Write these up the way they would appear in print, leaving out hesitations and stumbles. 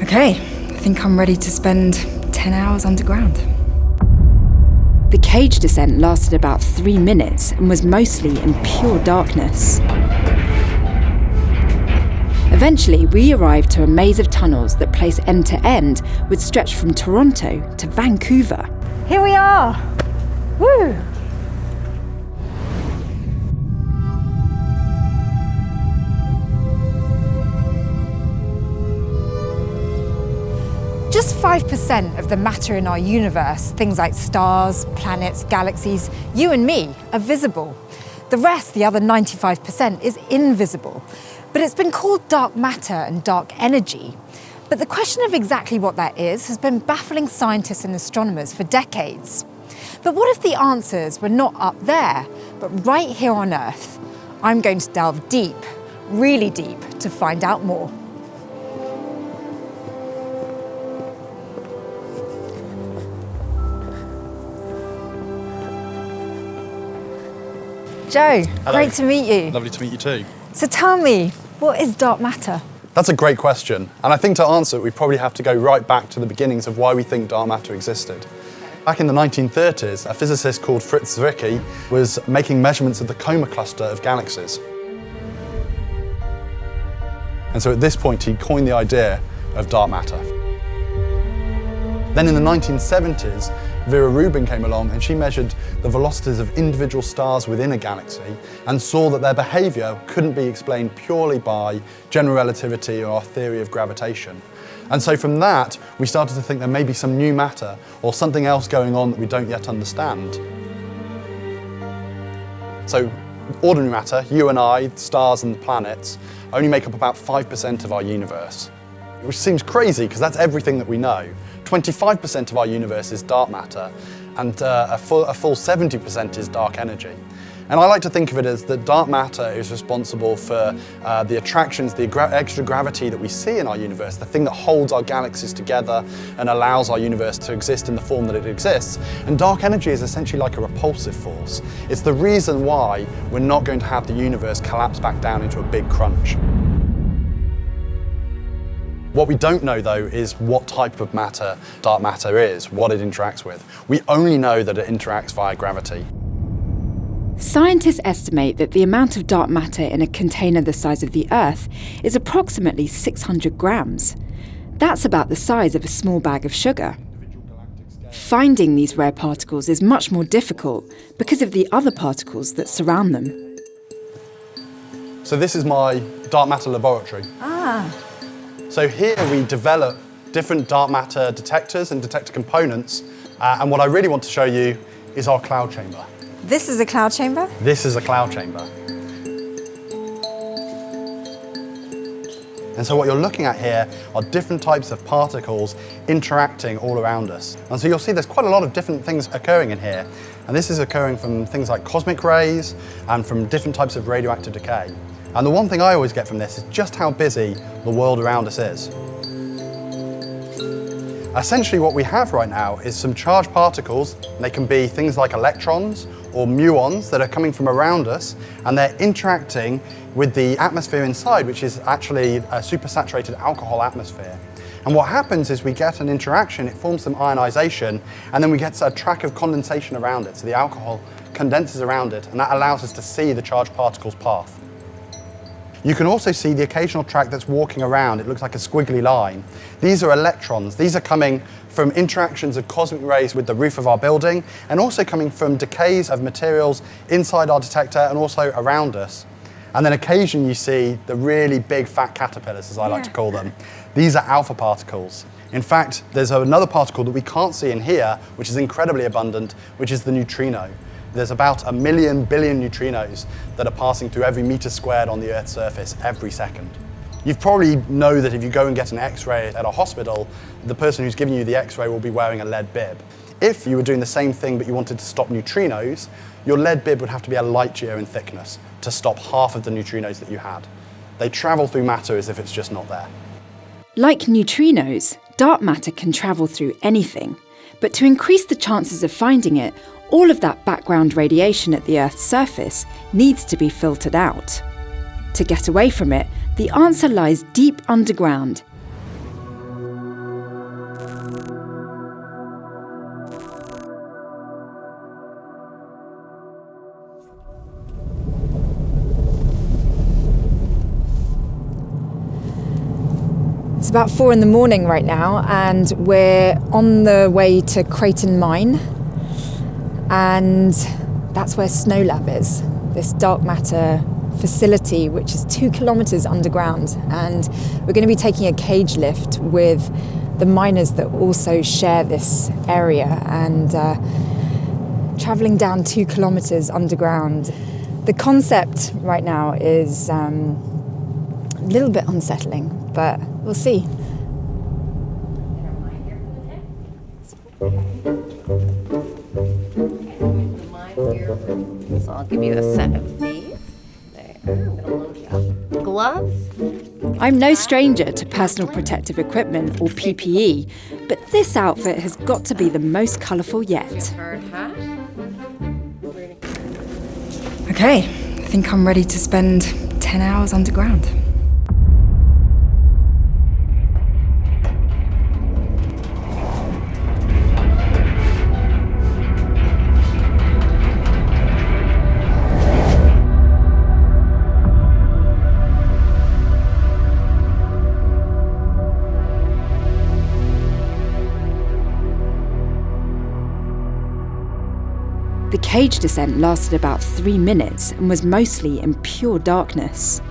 Okay, I think I'm ready to spend 10 hours underground. The cage descent lasted about 3 minutes and was mostly in pure darkness. Eventually, we arrived to a maze of tunnels that, placed end to end, would stretch from Toronto to Vancouver. Here we are! Woo! Just 5% of the matter in our universe, things like stars, planets, galaxies, you and me, are visible. The rest, the other 95%, is invisible. But it's been called dark matter and dark energy. But the question of exactly what that is has been baffling scientists and astronomers for decades. But what if the answers were not up there, but right here on Earth? I'm going to delve deep, really deep, to find out more. Joe, Hello. Great to meet you. Lovely to meet you too. So tell me, what is dark matter? That's a great question. And I think to answer it, we probably have to go right back to the beginnings of why we think dark matter existed. Back in the 1930s, a physicist called Fritz Zwicky was making measurements of the coma cluster of galaxies. And so at this point, he coined the idea of dark matter. Then in the 1970s, Vera Rubin came along and she measured the velocities of individual stars within a galaxy and saw that their behaviour couldn't be explained purely by general relativity or our theory of gravitation. And so from that, we started to think there may be some new matter or something else going on that we don't yet understand. So ordinary matter, you and I, stars and planets, only make up about 5% of our universe, which seems crazy because that's everything that we know. 25% of our universe is dark matter, and a full 70% is dark energy. And I like to think of it as that dark matter is responsible for the attractions, the extra gravity that we see in our universe, the thing that holds our galaxies together and allows our universe to exist in the form that it exists. And dark energy is essentially like a repulsive force. It's the reason why we're not going to have the universe collapse back down into a big crunch. What we don't know, though, is what type of matter dark matter is, what it interacts with. We only know that it interacts via gravity. Scientists estimate that the amount of dark matter in a container the size of the Earth is approximately 600 grams. That's about the size of a small bag of sugar. Finding these rare particles is much more difficult because of the other particles that surround them. So this is my dark matter laboratory. So here we develop different dark matter detectors and detector components, and what I really want to show you is our cloud chamber. This is a cloud chamber? This is a cloud chamber. And so what you're looking at here are different types of particles interacting all around us. And so you'll see there's quite a lot of different things occurring in here. And this is occurring from things like cosmic rays and from different types of radioactive decay. And the one thing I always get from this is just how busy the world around us is. Essentially what we have right now is some charged particles. They can be things like electrons or muons that are coming from around us, and they're interacting with the atmosphere inside, which is actually a supersaturated alcohol atmosphere. And what happens is we get an interaction, it forms some ionization, and then we get a track of condensation around it. So the alcohol condenses around it, and that allows us to see the charged particle's path. You can also see the occasional track that's walking around. It looks like a squiggly line. These are electrons. These are coming from interactions of cosmic rays with the roof of our building, and also coming from decays of materials inside our detector and also around us. And then occasionally you see the really big fat caterpillars, as I like to call them. These are alpha particles. In fact, there's another particle that we can't see in here, which is incredibly abundant, which is the neutrino. There's about 1 million billion neutrinos that are passing through every meter squared on the Earth's surface every second. You probably know that if you go and get an X-ray at a hospital, the person who's giving you the X-ray will be wearing a lead bib. If you were doing the same thing but you wanted to stop neutrinos, your lead bib would have to be a light year in thickness to stop half of the neutrinos that you had. They travel through matter as if it's just not there. Like neutrinos, dark matter can travel through anything, but to increase the chances of finding it, all of that background radiation at the Earth's surface needs to be filtered out. To get away from it, the answer lies deep underground. It's about 4 in the morning right now, and we're on the way to Creighton Mine, and that's where SNOLAB is, this dark matter facility which is 2 kilometres underground, and we're going to be taking a cage lift with the miners that also share this area and travelling down 2 kilometres underground. The concept right now is a little bit unsettling, but we'll see. So I'll give you a set of these. There, I'm gonna load you up. Gloves. I'm no stranger to personal protective equipment, or PPE, but this outfit has got to be the most colourful yet. Hard hat. Okay, I think I'm ready to spend 10 hours underground. The cage descent lasted about 3 minutes and was mostly in pure darkness.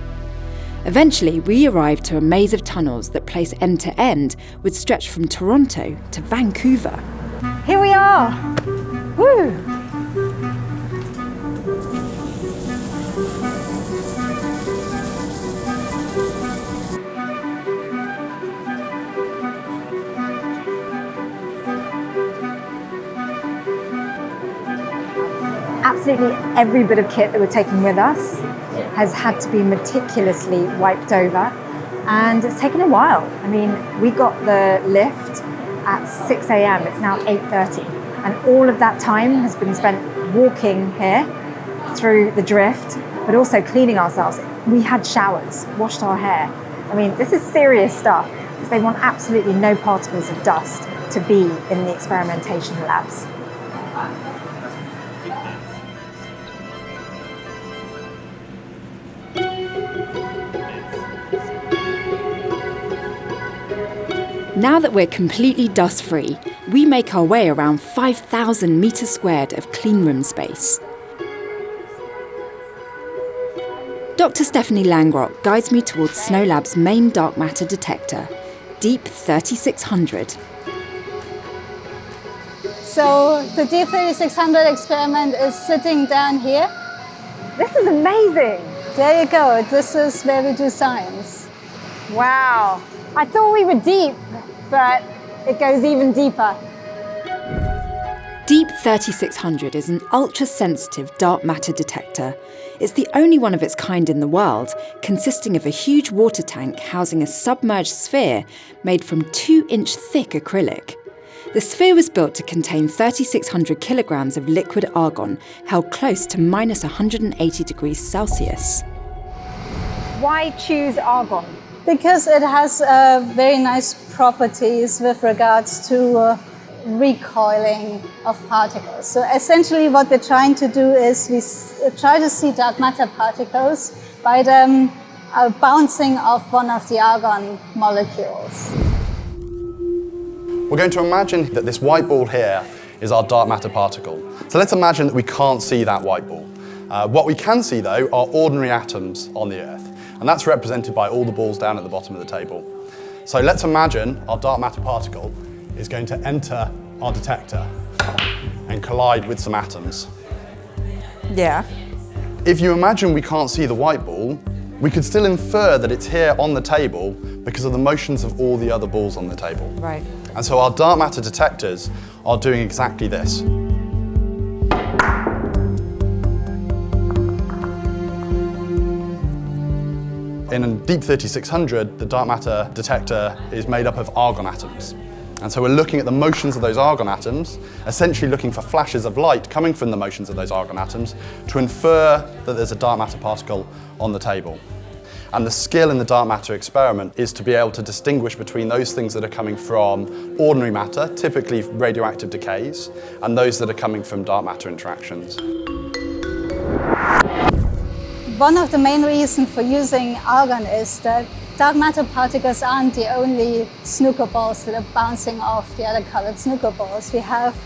Eventually, we arrived to a maze of tunnels that place end to end would stretch from Toronto to Vancouver. Here we are! Woo! Absolutely every bit of kit that we're taking with us has had to be meticulously wiped over, and it's taken a while. I mean, we got the lift at 6 a.m. It's now 8:30, and all of that time has been spent walking here through the drift, but also cleaning ourselves. We had showers, washed our hair. I mean, this is serious stuff, because they want absolutely no particles of dust to be in the experimentation labs. Now that we're completely dust-free, we make our way around 5,000 metres squared of clean room space. Dr. Stephanie Langrock guides me towards SNOLAB's main dark matter detector, Deep 3600. So the Deep 3600 experiment is sitting down here. This is amazing! There you go. This is where we do science. Wow! I thought we were deep, but it goes even deeper. Deep 3600 is an ultra-sensitive dark matter detector. It's the only one of its kind in the world, consisting of a huge water tank housing a submerged sphere made from 2-inch thick acrylic. The sphere was built to contain 3,600 kilograms of liquid argon held close to minus 180 degrees Celsius. Why choose argon? Because it has very nice properties with regards to recoiling of particles. So essentially what we're trying to do is we try to see dark matter particles by them bouncing off one of the argon molecules. We're going to imagine that this white ball here is our dark matter particle. So let's imagine that we can't see that white ball. What we can see, though, are ordinary atoms on the Earth. And that's represented by all the balls down at the bottom of the table. So let's imagine our dark matter particle is going to enter our detector and collide with some atoms. Yeah. If you imagine we can't see the white ball, we could still infer that it's here on the table because of the motions of all the other balls on the table. Right. And so our dark matter detectors are doing exactly this. In a Deep 3600, the dark matter detector is made up of argon atoms. And so we're looking at the motions of those argon atoms, essentially looking for flashes of light coming from the motions of those argon atoms to infer that there's a dark matter particle on the table. And the skill in the dark matter experiment is to be able to distinguish between those things that are coming from ordinary matter, typically radioactive decays, and those that are coming from dark matter interactions. One of the main reasons for using argon is that dark matter particles aren't the only snooker balls that are bouncing off the other colored snooker balls. We have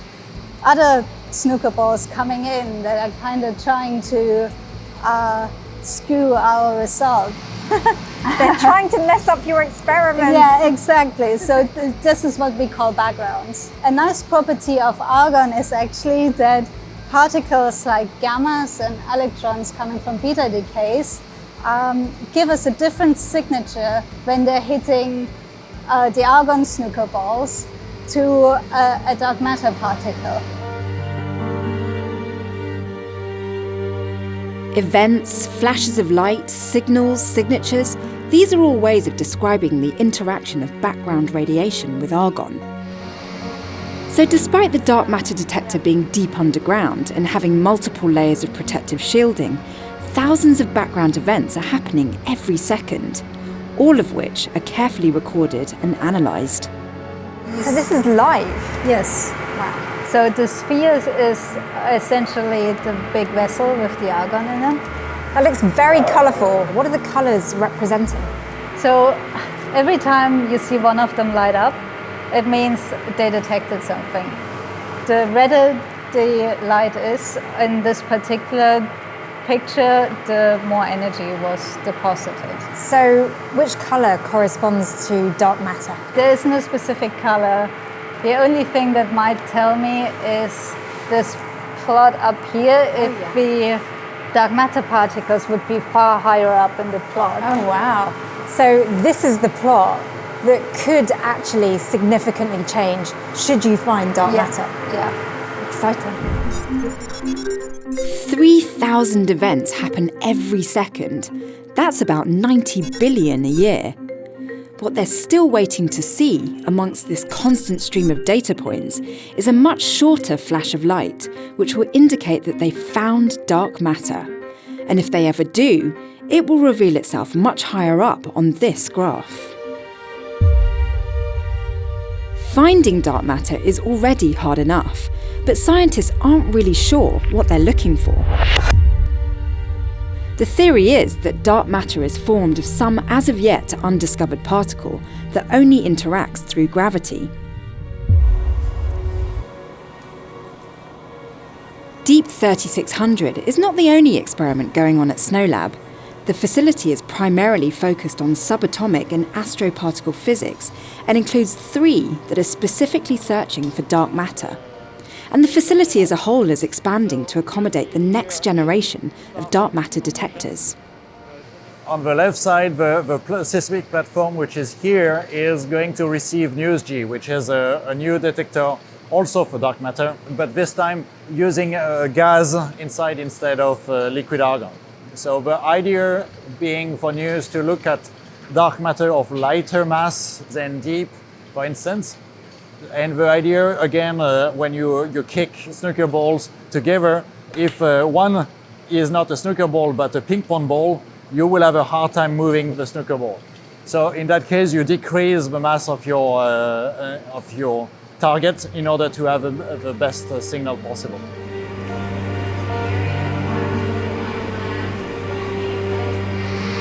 other snooker balls coming in that are kind of trying to skew our result. They're trying to mess up your experiments. Yeah, exactly. So this is what we call backgrounds. A nice property of argon is actually that particles like gammas and electrons coming from beta decays give us a different signature when they're hitting the argon snooker balls to a dark matter particle. Events, flashes of light, signals, signatures, these are all ways of describing the interaction of background radiation with argon. So despite the dark matter detector being deep underground and having multiple layers of protective shielding, thousands of background events are happening every second, all of which are carefully recorded and analysed. So this is live? Yes. Wow. So the sphere is essentially the big vessel with the argon in it. That looks very colourful. What are the colours representing? So every time you see one of them light up, it means they detected something. The redder the light is in this particular picture, the more energy was deposited. So which colour corresponds to dark matter? There is no specific color. The only thing that might tell me is this plot up here, if the dark matter particles would be far higher up in the plot. Oh wow. So this is the plot that could actually significantly change should you find dark matter. Yeah. Exciting. 3,000 events happen every second. That's about 90 billion a year. What they're still waiting to see amongst this constant stream of data points is a much shorter flash of light, which will indicate that they found dark matter. And if they ever do, it will reveal itself much higher up on this graph. Finding dark matter is already hard enough, but scientists aren't really sure what they're looking for. The theory is that dark matter is formed of some as of yet undiscovered particle that only interacts through gravity. Deep 3600 is not the only experiment going on at SNOLAB. The facility is primarily focused on subatomic and astroparticle physics and includes 3 that are specifically searching for dark matter. And the facility as a whole is expanding to accommodate the next generation of dark matter detectors. On the left side, the seismic platform, which is here, is going to receive NewsG, which is a new detector also for dark matter, but this time using gas inside instead of liquid argon. So the idea being for NEWS to look at dark matter of lighter mass than deep, for instance. And the idea, again, when you kick snooker balls together, if one is not a snooker ball but a ping pong ball, you will have a hard time moving the snooker ball. So in that case, you decrease the mass of your target in order to have the best signal possible.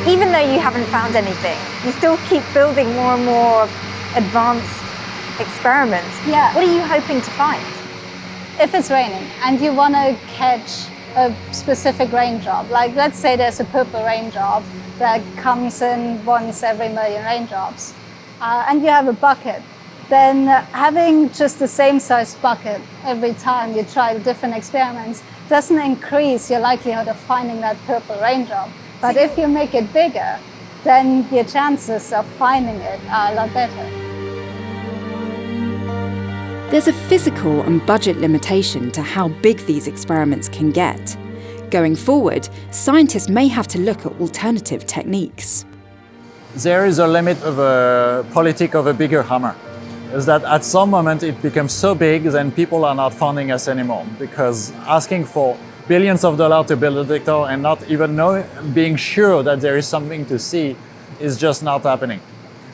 Even though you haven't found anything, you still keep building more and more advanced experiments. Yeah. What are you hoping to find? If it's raining and you want to catch a specific raindrop, like let's say there's a purple raindrop that comes in once every million raindrops, and you have a bucket, then having just the same size bucket every time you try different experiments doesn't increase your likelihood of finding that purple raindrop. But if you make it bigger, then your chances of finding it are a lot better. There's a physical and budget limitation to how big these experiments can get. Going forward, scientists may have to look at alternative techniques. There is a limit of a politic of a bigger hammer. Is that at some moment it becomes so big then people are not funding us anymore, because asking for billions of dollars to build a detector and not even being sure that there is something to see is just not happening.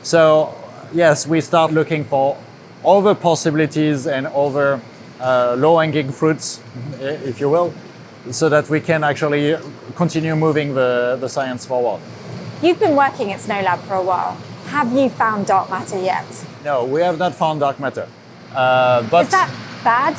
So yes, we start looking for other possibilities and other low-hanging fruits, if you will, so that we can actually continue moving the science forward. You've been working at SNOLAB for a while. Have you found dark matter yet? No, we have not found dark matter. But is that bad?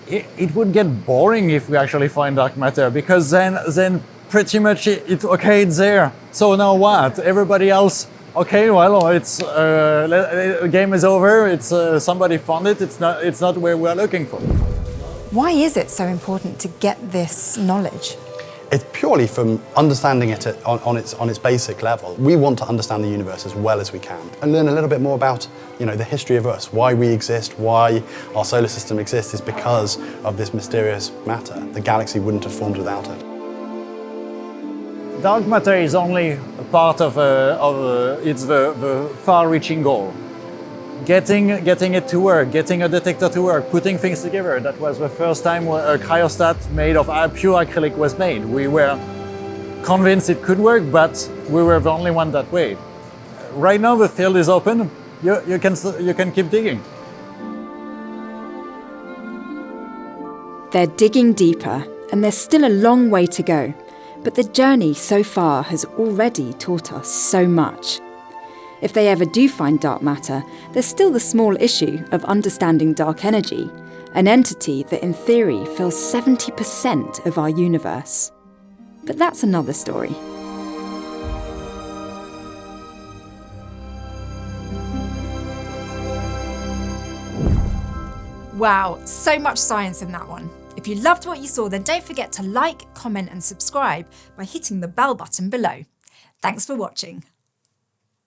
It would get boring if we actually find dark matter, because then pretty much it's there. So now what? Everybody else, okay, well, it's the game is over. It's somebody found it. It's not where we're looking for. Why is it so important to get this knowledge? It's purely from understanding it on its basic level. We want to understand the universe as well as we can and learn a little bit more about, the history of us, why we exist, why our solar system exists is because of this mysterious matter. The galaxy wouldn't have formed without it. Dark matter is only a part of it's the far-reaching goal. Getting it to work, getting a detector to work, putting things together. That was the first time a cryostat made of pure acrylic was made. We were convinced it could work, but we were the only one that way. Right now the field is open. You can keep digging. They're digging deeper, and there's still a long way to go. But the journey so far has already taught us so much. If they ever do find dark matter, there's still the small issue of understanding dark energy, an entity that in theory fills 70% of our universe. But that's another story. Wow, so much science in that one. If you loved what you saw, then don't forget to like, comment and subscribe by hitting the bell button below. Thanks for watching.